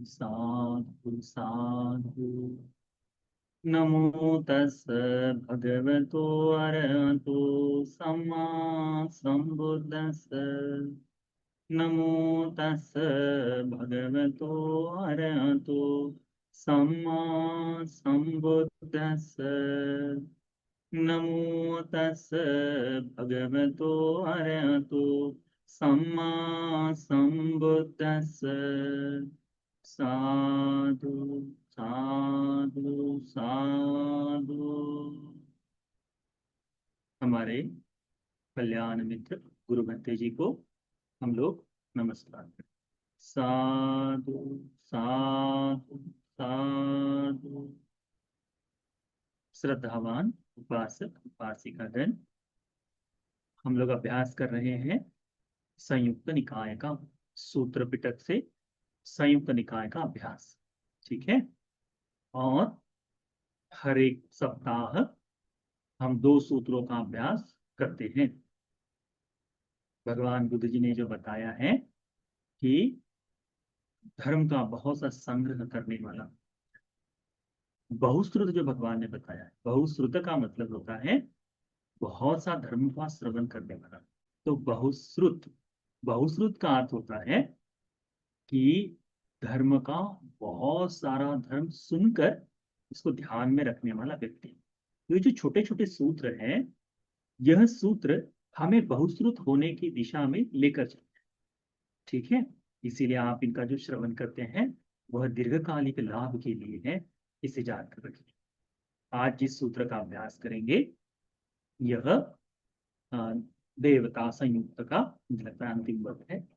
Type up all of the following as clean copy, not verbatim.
साधु साधु। नमो तस् भगवतो अरहतो सम्मा सम्बुद्धस्स। नमो तस् भगवतो अरहतो सम्मा सम्बुद्धस्स। नमो तस् भगवतो अरहतो सम्मा सम्बुद्धस्स। साधु साधु साधु। हमारे कल्याण मित्र गुरु भंते जी को हम लोग नमस्कार करें। साधु साधु साधु। श्रद्धावान उपासक उपासिकागण, हम लोग अभ्यास कर रहे हैं संयुक्त निकाय का, सूत्र पिटक से संयुक्त निकाय का अभ्यास। ठीक है। और हर एक सप्ताह हम 2 सूत्रों का अभ्यास करते हैं। भगवान बुद्ध जी ने जो बताया है कि धर्म का बहुत सा संग्रह करने वाला बहुश्रुत, जो भगवान ने बताया है, बहुश्रुत का मतलब होता है बहुत सा धर्म का श्रवण करने वाला। तो बहुश्रुत, बहुश्रुत का अर्थ होता है कि धर्म का बहुत सारा धर्म सुनकर उसको ध्यान में रखने वाला व्यक्ति। ये जो छोटे छोटे सूत्र हैं, यह सूत्र हमें बहुश्रुत होने की दिशा में लेकर चलते हैं। ठीक है। इसीलिए आप इनका जो श्रवण करते हैं वह दीर्घकालिक लाभ के लिए है, इसे जानकर रखिए। आज जिस सूत्र का अभ्यास करेंगे यह देवता संयुक्त का लगता है अंतिम वर्ग है।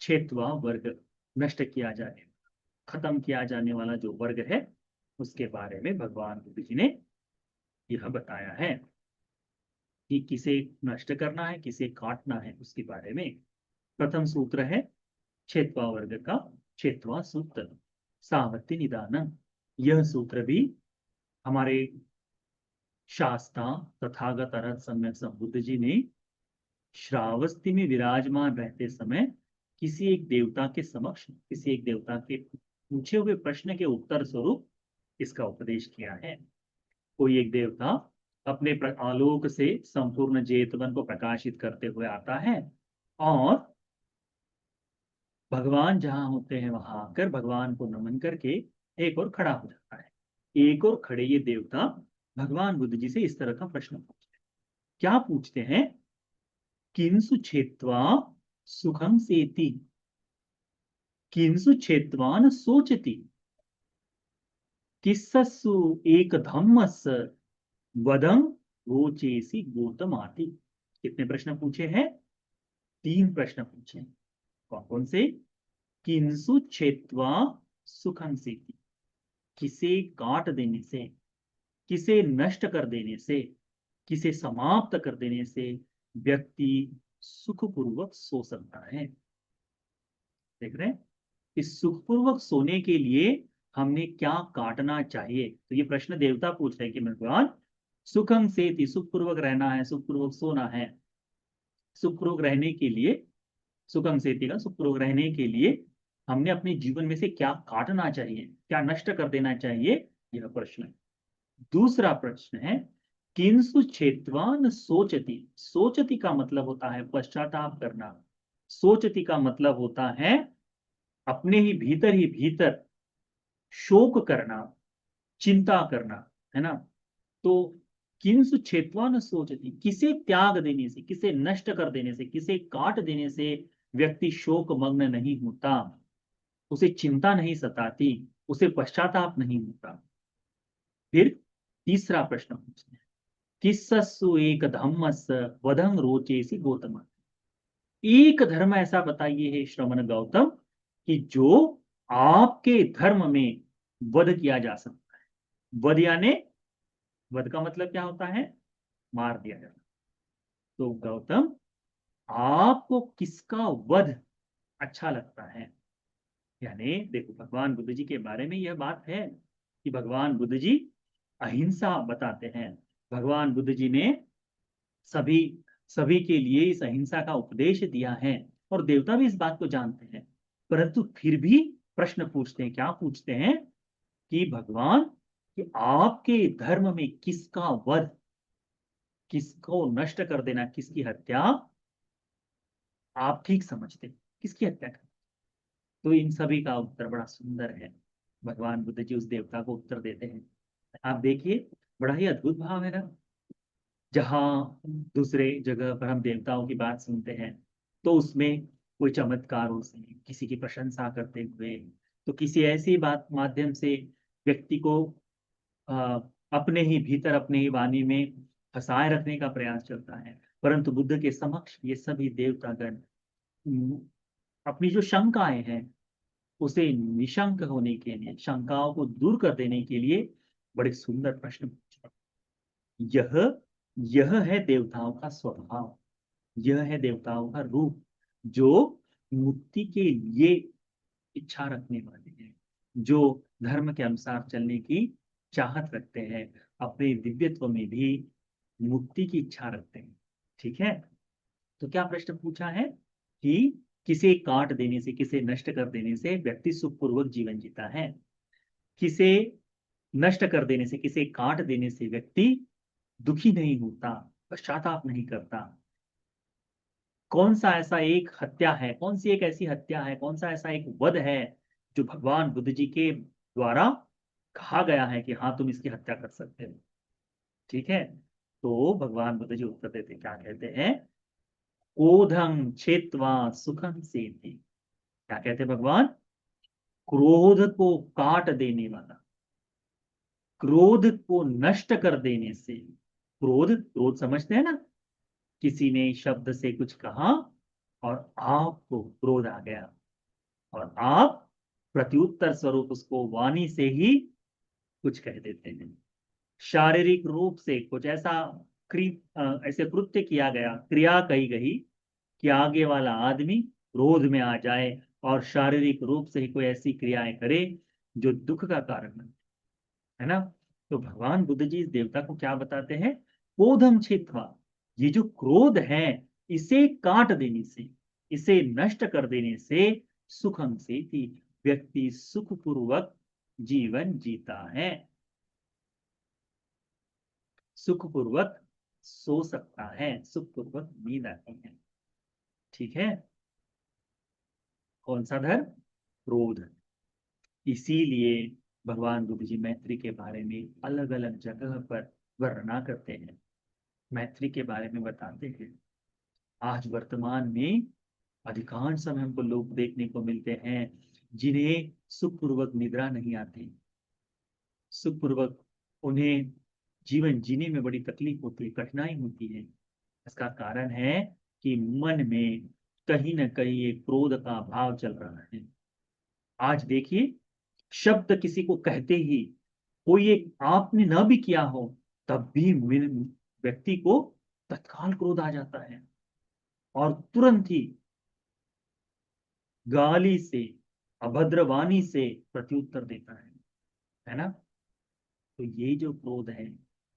6वां वर्ग, नष्ट किया जाए, खत्म किया जाने वाला जो वर्ग है, उसके बारे में भगवान बुद्ध जी ने यह बताया है कि किसे नष्ट करना है, किसे काटना है, उसके बारे में। प्रथम सूत्र है 6वां वर्ग का 6वां सूत्र, सावत्ति निदान। यह सूत्र भी हमारे शास्ता तथागत अरहत सम्यक संबुद्ध जी ने श्रावस्ती में विराजमान रहते समय किसी एक देवता के समक्ष, किसी एक देवता के पूछे हुए प्रश्न के उत्तर स्वरूप इसका उपदेश किया है। कोई एक देवता अपने आलोक से संपूर्ण जेतवन को प्रकाशित करते हुए आता है और भगवान जहां होते हैं वहां आकर भगवान को नमन करके एक और खड़ा हो जाता है। एक और खड़े ये देवता भगवान बुद्ध जी से इस तरह का प्रश्न पूछते हैं। क्या पूछते हैं? किंसु छेत्वा सुखम सेति, किंसु छेत्वान सोचति, किस्सु एक धम्मस वदं रोचेसी गौतमाति। कितने प्रश्न पूछे हैं? 3 प्रश्न पूछे। कौन कौन से? किंसु छेत्वा सुखम सेति, किसे काट देने से, किसे नष्ट कर देने से, किसे समाप्त कर देने से व्यक्ति सुखपूर्वक सो सकता है। देख रहे हैं? इस सुखपूर्वक सोने के लिए हमने क्या काटना चाहिए? तो ये प्रश्न देवता पूछ रहे हैं कि भगवान, सुखम सेति, सुखपूर्वक रहना है, सुखपूर्वक सोना है। सुखपूर्वक रहने के लिए, सुखम सेति का सुखपूर्वक रहने के लिए हमने अपने जीवन में से क्या काटना चाहिए, क्या नष्ट कर देना चाहिए, यह प्रश्न है। दूसरा प्रश्न है किंसु छेत्वान सोचति। सोचति का मतलब होता है पश्चाताप करना। सोचति का मतलब होता है अपने ही भीतर शोक करना, चिंता करना, है ना। तो किंसु छेत्वान सोचति, किसे त्याग देने से, किसे नष्ट कर देने से, किसे काट देने से व्यक्ति शोक मग्न नहीं होता, उसे चिंता नहीं सताती, उसे पश्चाताप नहीं होता। फिर तीसरा प्रश्न पूछते हैं किस्सु एक धम्मस वधं रोचेसी गौतम। एक धर्म ऐसा बताइए हे श्रवण गौतम कि जो आपके धर्म में वध किया जा सकता है। वध यानी, वध का मतलब क्या होता है? मार दिया जाना। तो गौतम, आपको किसका वध अच्छा लगता है? यानी देखो, भगवान बुद्ध जी के बारे में यह बात है कि भगवान बुद्ध जी अहिंसा बताते हैं। भगवान बुद्ध जी ने सभी सभी के लिए इस अहिंसा का उपदेश दिया है और देवता भी इस बात को जानते हैं। परंतु फिर भी प्रश्न पूछते हैं। क्या पूछते हैं? कि भगवान, कि आपके धर्म में किसका वध, किसको नष्ट कर देना, किसकी हत्या आप ठीक समझते हैं? किसकी हत्या कर? तो इन सभी का उत्तर बड़ा सुंदर है। भगवान बुद्ध जी उस देवता को उत्तर देते हैं। आप देखिए, बड़ा ही अद्भुत भाव है ना। जहाँ दूसरे जगह पर हम देवताओं की बात सुनते हैं तो उसमें कोई चमत्कारों से, किसी की प्रशंसा करते हुए, तो किसी ऐसी बात माध्यम से व्यक्ति को अ, अपने ही भीतर, अपने ही वाणी में फंसाए रखने का प्रयास चलता है। परंतु बुद्ध के समक्ष ये सभी देवतागण उम, अपनी जो शंकाएं हैं उसे निशंक होने के लिए, शंकाओं को दूर कर देने के लिए बड़े सुंदर प्रश्न पूछते हैं। यह यह है देवताओं का स्वभाव, यह है देवताओं का रूप, जो मुक्ति के लिए इच्छा रखने वाले हैं, जो धर्म के अनुसार चलने की चाहत रखते हैं, अपने दिव्यत्व में भी मुक्ति की इच्छा रखते हैं। ठीक है। तो क्या प्रश्न पूछा है कि किसे काट देने से, किसे नष्ट कर देने से व्यक्ति सुखपूर्वक जीवन जीता है? किसे नष्ट कर देने से, किसे काट देने से व्यक्ति दुखी नहीं होता, पश्चाताप नहीं करता? कौन सा ऐसा एक हत्या है, कौन सी एक ऐसी हत्या है, कौन सा ऐसा एक वध है जो भगवान बुद्ध जी के द्वारा कहा गया है कि हाँ तुम इसकी हत्या कर सकते हो? ठीक है। तो भगवान बुद्ध जी उत्तर देते, क्या कहते हैं? क्रोधं छित्त्वा सुखं सेति। क्या कहते हैं भगवान? क्रोध को काट देने वाला, क्रोध को नष्ट कर देने से। क्रोध, क्रोध समझते हैं ना? किसी ने शब्द से कुछ कहा और आपको क्रोध आ गया और आप प्रत्युत्तर स्वरूप उसको वाणी से ही कुछ कह देते हैं। शारीरिक रूप से कुछ ऐसा ऐसे कृत्य किया गया, क्रिया कही गई कि आगे वाला आदमी क्रोध में आ जाए और शारीरिक रूप से ही कोई ऐसी क्रियाएं करे जो दुख का कारण बने, है ना? तो भगवान बुद्ध जी इस देवता को क्या बताते हैं? क्रोधम छित्त्वा, ये जो क्रोध है इसे काट देने से, इसे नष्ट कर देने से, सुखम से थी, व्यक्ति सुखपूर्वक जीवन जीता है, सुखपूर्वक सो सकता है, सुखपूर्वक नींद आती है। ठीक है। कौन सा धर्म? क्रोध। इसीलिए भगवान बुद्ध जी मैत्री के बारे में अलग अलग जगह पर वर्णना करते हैं, मैत्री के बारे में बताते हैं। आज वर्तमान में अधिकांश समय हमको लोग देखने को मिलते हैं जिन्हें सुखपूर्वक निद्रा नहीं आती, सुखपूर्वक उन्हें जीवन जीने में बड़ी तकलीफ होती है, कठिनाई होती है। इसका कारण है कि मन में कहीं ना कहीं एक क्रोध का भाव चल रहा है। आज देखिए, शब्द किसी को कहते ही, कोई एक आपने न भी किया हो तब भी व्यक्ति को तत्काल क्रोध आ जाता है और तुरंत ही गाली से, अभद्र वाणी से प्रत्युत्तर देता है ना? तो ये जो क्रोध है,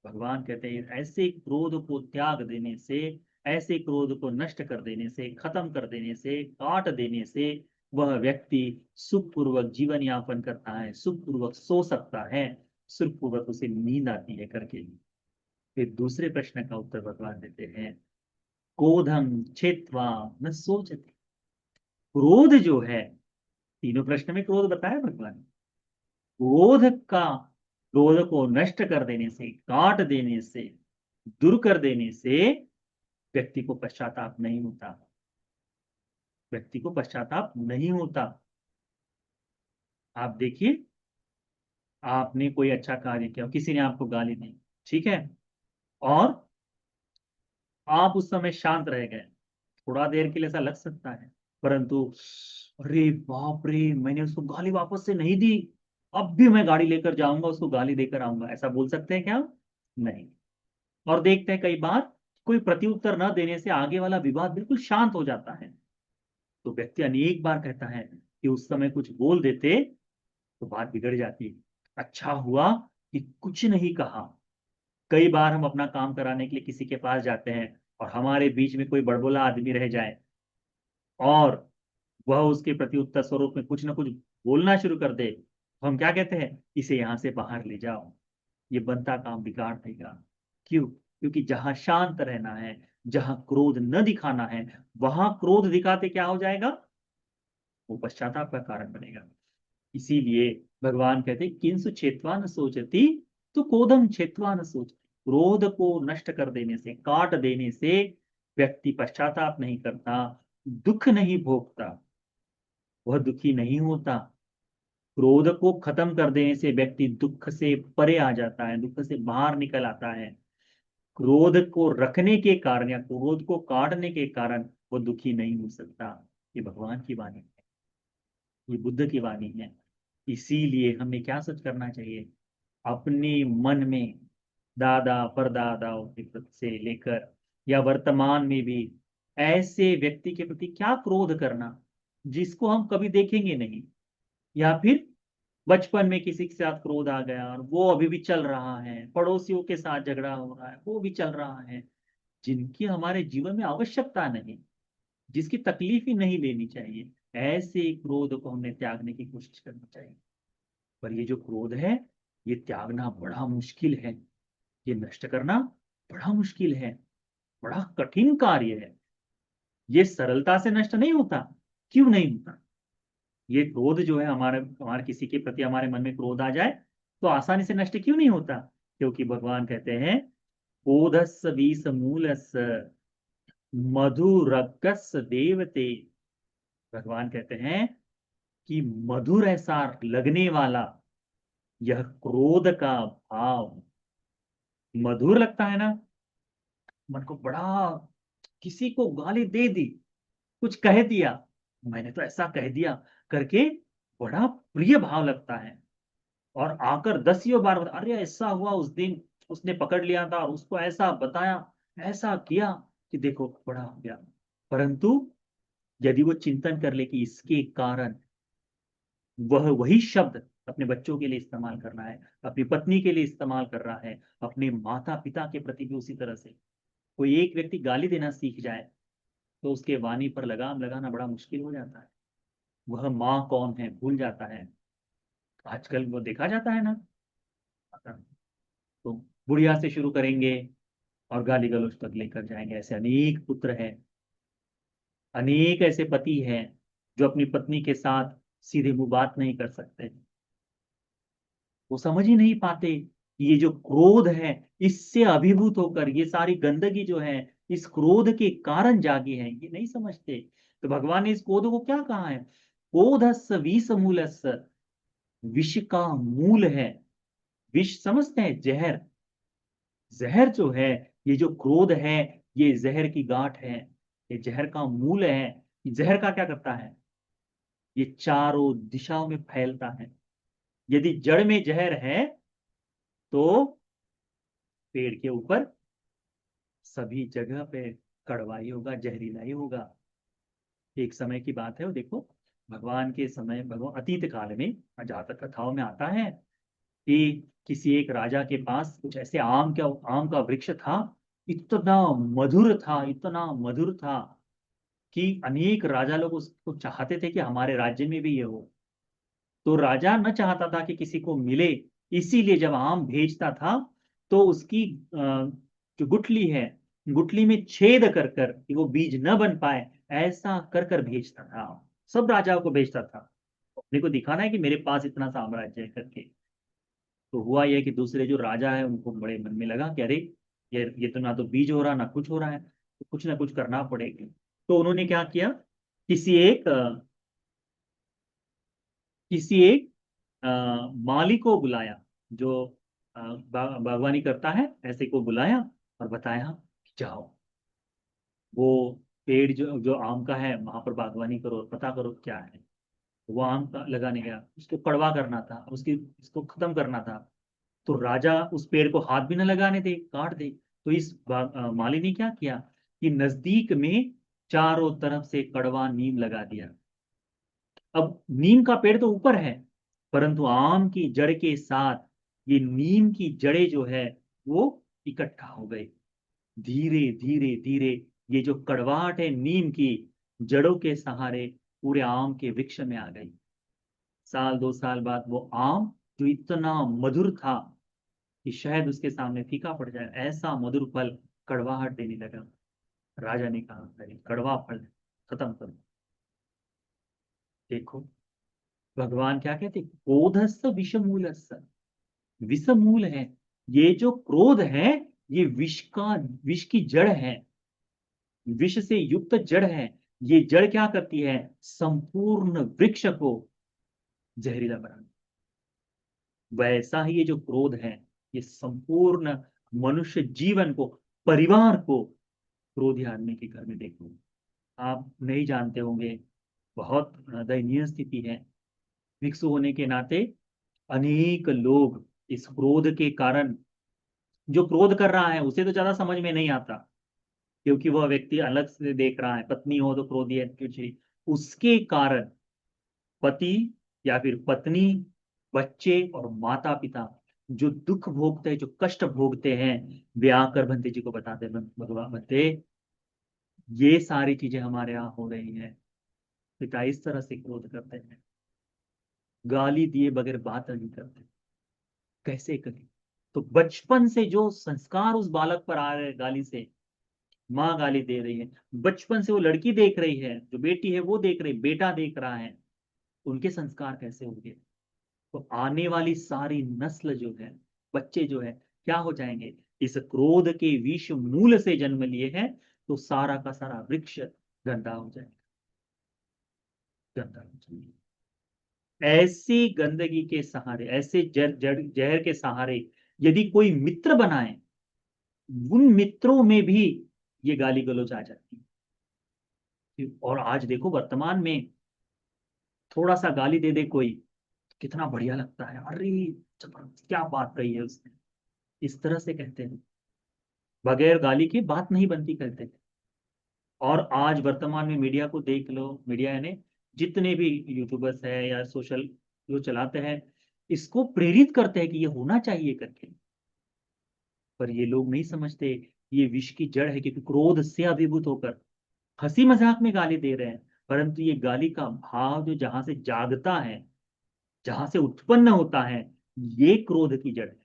भगवान कहते हैं ऐसे क्रोध को त्याग देने से, ऐसे क्रोध को नष्ट कर देने से, खत्म कर देने से, काट देने से वह व्यक्ति सुखपूर्वक जीवन यापन करता है, सुखपूर्वक सो सकता है, सुखपूर्वक उसे नींद आती है करके। फिर दूसरे प्रश्न का उत्तर भगवान देते हैं, क्रोधं छित्त्वा न सोचति। क्रोध जो है, तीनों प्रश्न में क्रोध बताया भगवान। क्रोध का, क्रोध को नष्ट कर देने से, काट देने से, दूर कर देने से व्यक्ति को पश्चाताप नहीं होता, व्यक्ति को पश्चाताप नहीं होता। आप देखिए, आपने कोई अच्छा कार्य किया, किसी ने आपको गाली दी, ठीक है, और आप उस समय शांत रह गए, थोड़ा देर के लिए ऐसा लग सकता है, परंतु अरे बाप रे, मैंने उसको गाली वापस से नहीं दी, अब भी मैं गाड़ी लेकर जाऊंगा, उसको गाली देकर आऊंगा, ऐसा बोल सकते हैं क्या? नहीं। और देखते हैं कई बार कोई प्रत्युत्तर न देने से आगे वाला विवाद बिल्कुल शांत हो जाता है, तो व्यक्ति अनेक बार कहता है कि उस समय कुछ बोल देते तो बात बिगड़ जाती, अच्छा हुआ कि कुछ नहीं कहा। कई बार हम अपना काम कराने के लिए किसी के पास जाते हैं और हमारे बीच में कोई बड़बोला आदमी रह जाए और वह उसके प्रति उत्तर स्वरूप में कुछ ना कुछ बोलना शुरू कर दे तो हम क्या कहते हैं, इसे यहां से बाहर ले जाओ, ये बनता काम बिगाड़ देगा। क्यों? क्योंकि जहां शांत रहना है, जहां क्रोध न दिखाना है, वहां क्रोध दिखाते क्या हो जाएगा, वो पश्चाताप का कारण बनेगा। इसीलिए भगवान कहते हैं, किंसु छेत्वा न सोचती तो क्रोधम छेत्वा न सोचती। क्रोध को नष्ट कर देने से, काट देने से व्यक्ति पश्चाताप नहीं करता, दुख नहीं भोगता, वह दुखी नहीं होता। क्रोध को खत्म कर देने से व्यक्ति दुख से परे आ जाता है, दुख से बाहर निकल आता है। क्रोध को रखने के कारण या क्रोध को काटने के कारण वो दुखी नहीं हो सकता। ये भगवान की वाणी है, ये बुद्ध की वाणी है। इसीलिए हमें क्या सच करना चाहिए, अपने मन में दादा परदादाओं के प्रति से लेकर या वर्तमान में भी ऐसे व्यक्ति के प्रति क्या क्रोध करना जिसको हम कभी देखेंगे नहीं, या फिर बचपन में किसी के साथ क्रोध आ गया और वो अभी भी चल रहा है, पड़ोसियों के साथ झगड़ा हो रहा है वो भी चल रहा है, जिनकी हमारे जीवन में आवश्यकता नहीं, जिसकी तकलीफ ही नहीं लेनी चाहिए, ऐसे क्रोध को हमने त्यागने की कोशिश करनी चाहिए। पर ये जो क्रोध है, ये त्यागना बड़ा मुश्किल है, ये नष्ट करना बड़ा मुश्किल है, बड़ा कठिन कार्य है। ये सरलता से नष्ट नहीं होता। क्यों नहीं होता? ये क्रोध जो है, हमारे हमारे किसी के प्रति हमारे मन में क्रोध आ जाए तो आसानी से नष्ट क्यों नहीं होता? क्योंकि भगवान कहते हैं, क्रोधस्य विषमूलस्य मधुरगस्य देवते। भगवान कहते हैं कि मधुर ऐसा लगने वाला यह क्रोध का भाव, मधुर लगता है ना, मन को बड़ा, किसी को गाली दे दी, कुछ कह दिया, मैंने तो ऐसा कह दिया करके बड़ा प्रिय भाव लगता है। और आकर दसियों बार बता, अरे ऐसा हुआ उस दिन, उसने पकड़ लिया था और उसको ऐसा बताया, ऐसा किया कि देखो बड़ा हो गया। परंतु यदि वो चिंतन कर ले कि इसके कारण वह वही शब्द अपने बच्चों के लिए इस्तेमाल कर रहा है, अपनी पत्नी के लिए इस्तेमाल कर रहा है, अपने माता पिता के प्रति भी उसी तरह से, कोई एक व्यक्ति गाली देना सीख जाए तो उसके वाणी पर लगाम लगाना बड़ा मुश्किल हो जाता है। वह माँ कौन है भूल जाता है। आजकल वो देखा जाता है ना, तो बुढ़िया से शुरू करेंगे और गाली गलौज तक लेकर जाएंगे। ऐसे अनेक पुत्र हैं, अनेक ऐसे पति हैं जो अपनी पत्नी के साथ सीधे मुंह बात नहीं कर सकते। वो समझ ही नहीं पाते कि ये जो क्रोध है, इससे अभिभूत होकर ये सारी गंदगी जो है इस क्रोध के कारण जागी है, ये नहीं समझते। तो भगवान ने इस क्रोध को क्या कहा है, क्रोधस्य विषमूलस्य, विष का मूल है। विष समझते हैं, जहर, जहर जो है, ये जो क्रोध है, ये जहर की गांठ है, ये जहर का मूल है। ये जहर का क्या करता है, ये चारों दिशाओं में फैलता है। यदि जड़ में जहर है तो पेड़ के ऊपर सभी जगह पे कड़वा ही होगा, जहरीला ही होगा। एक समय की बात है, वो देखो, भगवान के समय, भगवान अतीत काल में, जातक कथाओं में आता है कि किसी एक राजा के पास कुछ ऐसे आम का वृक्ष था, इतना मधुर था, इतना मधुर था कि अनेक राजा लोग उसको चाहते थे कि हमारे राज्य में भी ये हो। तो राजा न चाहता था कि किसी को मिले, इसीलिए जब आम भेजता था तो उसकी जो गुठली है, गुठली में छेद कर कर कि वो बीज न बन पाए, ऐसा कर कर भेजता था। सब राजाओं को भेजता था, अपने को दिखाना है कि मेरे पास इतना साम्राज्य है करके। तो हुआ यह कि दूसरे जो राजा है उनको बड़े मन में लगा कि अरे, ये तो ना तो बीज हो रहा ना कुछ हो रहा है, तो कुछ ना कुछ करना पड़ेगा। तो उन्होंने क्या किया, किसी एक किसी एक अ, माली को बुलाया, जो बागवानी करता है, ऐसे को बुलाया और बताया कि जाओ वो पेड़ जो जो आम का है वहां पर बागवानी करो और पता करो क्या है। वो आम का लगाने गया, उसको कड़वा करना था, उसकी इसको खत्म करना था। तो राजा उस पेड़ को हाथ भी न लगाने दे, काट दे। तो इस माली ने क्या किया कि नजदीक में चारों तरफ से कड़वा नीम लगा दिया। अब नीम का पेड़ तो ऊपर है, परंतु आम की जड़ के साथ ये नीम की जड़ें जो है वो इकट्ठा हो गई। धीरे धीरे धीरे ये जो कड़वाहट है नीम की, जड़ों के सहारे पूरे आम के वृक्ष में आ गई। साल 2 साल बाद वो आम जो इतना मधुर था कि शायद उसके सामने फीका पड़ जाए, ऐसा मधुर फल कड़वाहट देने लगा। राजा ने कहा अरे कड़वा फल खत्म करो। देखो भगवान क्या कहते, क्रोधस्स विषमूलस्स, विषमूल है। ये जो क्रोध है ये विष की जड़ है, विष से युक्त जड़ है। ये जड़ क्या करती है, संपूर्ण वृक्ष को जहरीला बना। वैसा ही ये जो क्रोध है ये संपूर्ण मनुष्य जीवन को, परिवार को, क्रोधी आदमी के घर में देखो आप नहीं जानते होंगे, बहुत दयनीय स्थिति है। भिक्षु होने के नाते अनेक लोग इस क्रोध के कारण, जो क्रोध कर रहा है उसे तो ज्यादा समझ में नहीं आता क्योंकि वह व्यक्ति अलग से देख रहा है, पत्नी हो तो क्रोधी है चिड़चिड़ी, उसके कारण पति या फिर पत्नी, बच्चे और माता पिता जो दुख भोगते हैं, जो कष्ट भोगते हैं, वे आकर भंते जी को बताते हैं, भगवान भंते ये सारी चीजें हमारे यहाँ हो रही हैं। पिता इस तरह से क्रोध करते हैं, गाली दिए बगैर बात नहीं करते, कैसे करें। तो बचपन से जो संस्कार उस बालक पर आ रहे हैं, गाली से, माँ गाली दे रही है, बचपन से वो लड़की देख रही है, जो बेटी है वो देख रही, बेटा देख रहा है, उनके संस्कार कैसे होंगे। तो आने वाली सारी नस्ल जो है, बच्चे जो है, क्या हो जाएंगे, इस क्रोध के विष मूल से जन्म लिए हैं, तो सारा का सारा वृक्ष गंदा हो जाएगा, गंदा हो जाएगा। ऐसी गंदगी के सहारे, ऐसे जहर के सहारे यदि कोई मित्र बनाए, उन मित्रों में भी ये गाली गलौज आ जाती है। और आज देखो वर्तमान में थोड़ा सा गाली दे दे कोई, कितना बढ़िया लगता है, अरे जबरदस्त क्या बात कही है उसने, इस तरह से कहते हैं, बगैर गाली की बात नहीं बनती कहते हैं। और आज वर्तमान में मीडिया को देख लो, मीडिया यानी जितने भी यूट्यूबर्स है या सोशल जो चलाते हैं, इसको प्रेरित करते हैं कि ये होना चाहिए करके, पर ये लोग नहीं समझते ये विष की जड़ है, क्योंकि क्रोध से अभिभूत होकर हंसी मजाक में गाली दे रहे हैं, परंतु ये गाली का भाव जो जहां से जागता है, जहां से उत्पन्न होता है, ये क्रोध की जड़ है।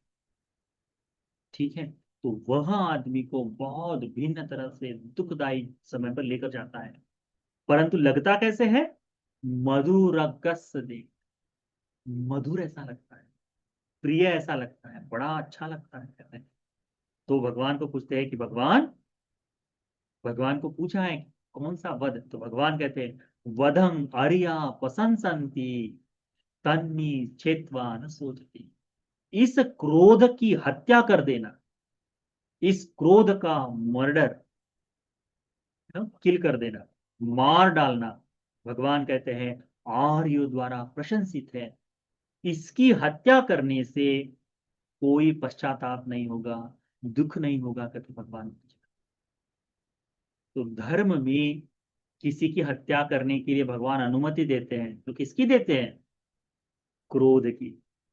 ठीक है, तो वह आदमी को बहुत भिन्न तरह से दुखदाई समय पर लेकर जाता है, परंतु लगता कैसे है, मधुर रस दे, मधुर ऐसा लगता है, प्रिय ऐसा लगता है, बड़ा अच्छा लगता है कहते हैं। तो भगवान को पूछते हैं कि भगवान, भगवान को पूछा है कौन सा वध, तो भगवान कहते हैं वधम आर्या पसंसंती तन्मी छेत्वा न सोचती, इस क्रोध की हत्या कर देना, इस क्रोध का मर्डर, किल कर देना, मार डालना, भगवान कहते हैं आर्यों द्वारा प्रशंसित है। इसकी हत्या करने से कोई पश्चाताप नहीं होगा, दुख नहीं होगा करके भगवान। तो धर्म में किसी की हत्या करने के लिए भगवान अनुमति देते हैं, तो किसकी देते हैं, क्रोध की।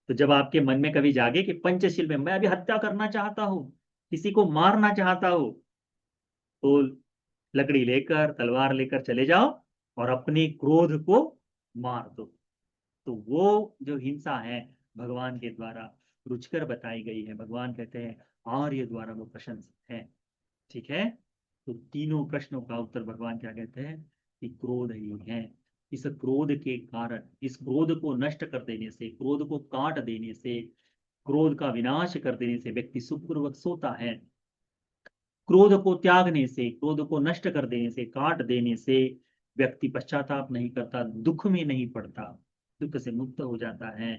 तो जब आपके मन में कभी जागे कि पंचशील में मैं अभी हत्या करना चाहता हूं, किसी को मारना चाहता हूं, तो लकड़ी लेकर, तलवार लेकर चले जाओ और अपने क्रोध को मार दो। तो वो जो हिंसा है भगवान के द्वारा रुचकर बताई गई है, भगवान कहते हैं आर्य द्वारा वो प्रशंसित है। ठीक है, तो तीनों प्रश्नों का उत्तर भगवान क्या कहते हैं कि क्रोध ही है। इस क्रोध के कारण, इस क्रोध को नष्ट कर देने से, क्रोध को काट देने से, क्रोध का विनाश कर देने से व्यक्ति सुखपूर्वक सोता है। क्रोध को त्यागने से, क्रोध को नष्ट कर देने से, काट देने से व्यक्ति पश्चाताप नहीं करता, दुख में नहीं पड़ता, दुख से मुक्त हो जाता है।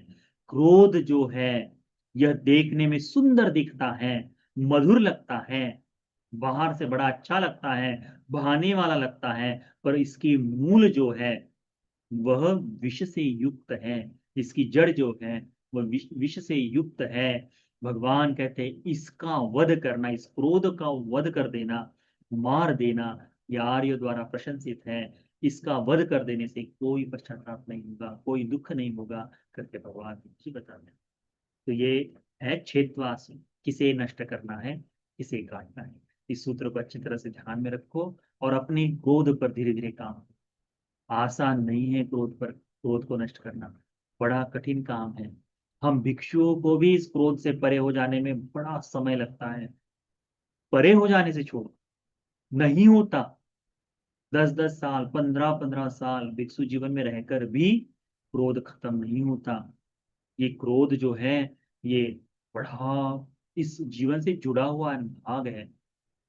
क्रोध जो है यह देखने में सुंदर दिखता है, मधुर लगता है, बाहर से बड़ा अच्छा लगता है, बहाने वाला लगता है, पर इसकी मूल जो है वह विष से युक्त है। इसकी जड़ जो है वह विष से युक्त है। भगवान कहते हैं इसका वध करना, इस क्रोध का वध कर देना, मार देना, यह आर्य द्वारा प्रशंसित है। इसका वध कर देने से कोई पश्चाताप नहीं होगा, कोई दुख नहीं होगा करके भगवान जी बताते हैं। तो ये है छेदवास, किसे नष्ट करना है, किसे काटना है। इस सूत्र को अच्छी तरह से ध्यान में रखो और अपने क्रोध पर धीरे धीरे काम करो। आसान नहीं है क्रोध पर, क्रोध को नष्ट करना। बड़ा कठिन काम है। हम भिक्षुओं को भी इस क्रोध से परे हो जाने में बड़ा समय लगता है। परे हो जाने से छोड़ो, नहीं होता। 10-10 साल, 15-15 साल भिक्षु जीवन में रहकर भी क्रोध खत्म नहीं होता। ये क्रोध जो है, ये बड़ा इस जीवन से जुड़ा हुआ भाग है।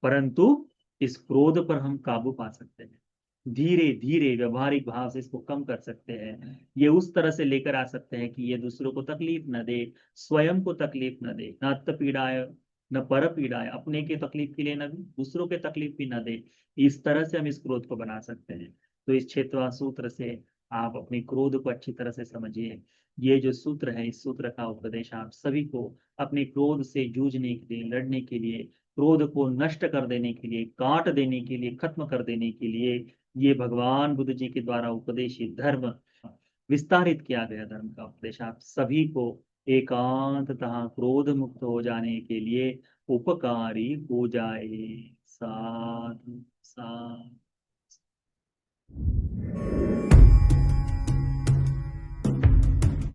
परंतु इस क्रोध पर हम काबू पा सकते हैं। धीरे धीरे व्यवहारिक भाव से इसको कम कर सकते हैं। ये उस तरह से लेकर आ सकते हैं कि ये दूसरों को तकलीफ न दे, स्वयं को तकलीफ न दे, न अत्त पीड़ाय न पर पीड़ाय, अपने के तकलीफ के लिए न दूसरों के तकलीफ भी न दे। इस तरह से हम इस क्रोध को बना सकते हैं। तो इस क्षेत्रवा सूत्र से आप अपने क्रोध को अच्छी तरह से समझिए। ये जो सूत्र है, इस सूत्र का उपदेश आप सभी को अपने क्रोध से जूझने के लिए, लड़ने के लिए, क्रोध को नष्ट कर देने के लिए, काट देने के लिए, खत्म कर देने के लिए, ये भगवान बुद्ध जी के द्वारा उपदेशित धर्म, विस्तारित किया गया धर्म का उपदेश आप सभी को एकांततः क्रोध मुक्त हो जाने के लिए उपकारी हो जाए। साधु साधु।